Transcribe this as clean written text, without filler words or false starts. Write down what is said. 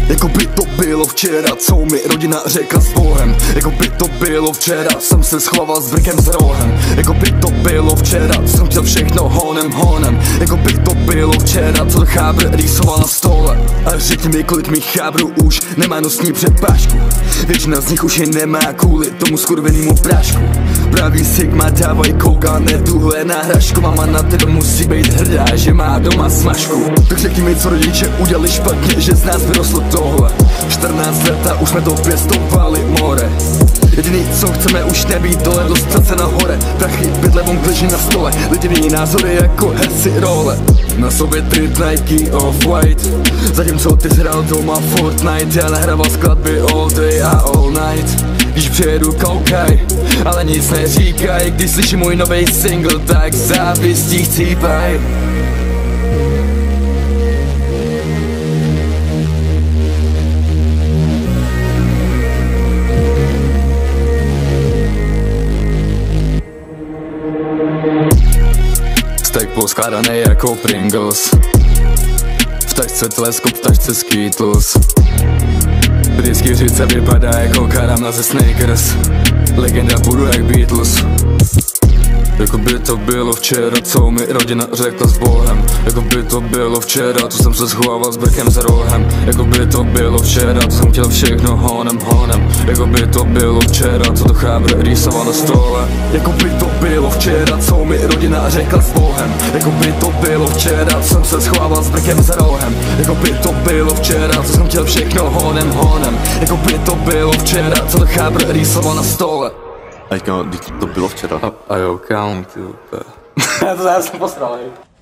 Jako by to bylo včera, co mi rodina řekla s Bohem. Jako by to bylo včera, jsem se schoval s brkem s rohem. Jako by to bylo včera, co jsem chtěl všechno honem. Jako by to bylo včera, co chábr rýsoval na stole. A řekni mi, kolik mých chábrů už nemá nosní předpášku. Většina z nich už je nemá kvůli tomu skurvenýmu prášku. Pravý sigma dávaj kouka, ne tuhle náhražku. Mama na tebe musí být hrdá, že má doma smažku. Tak řekni mi, co rodiče udělali špatně, že z nás vyrostlo tohle. 14 let a už jsme to pěstovali more. Jediný co chceme už nebýt dole, dostat se nahore. Prachy, pytle, bomb leží na stole. Lidi mění názory jako herci role. Na sobě trip Nike Off-White, zatímco ty hrál doma Fortnite. Já nahrával skladby all day a all night. Když přijedu koukaj, ale nic neříkaj. Když slyším můj novej single, tak závistí chcípaj. Steak poskládaný jako Pringles, v tašce teleskop, v tašce Skittles. Britský říce vypadá jako karamel ze Snickers. Legenda budu jak Beatles. Jako by to bylo včera, co mi rodina řekla s Bohem. Jako by to bylo včera, co jsem se schovával s brkem za rohem. Jako by to bylo včera, co jsem chtěl všechno honem. Jako by to bylo včera, co to chábr rýsoval na stole. Jako by to bylo včera, co mi rodina řekla s Bohem. Jako by to bylo včera, co jsem se schovával s brkem za rohem. Jako by to bylo včera, co jsem chtěl všechno honem. Jako by to bylo včera, co to chábr rýsoval na stole. A to bylo včera. A jo, kámo, ty úplně. Já jsem posral, hej.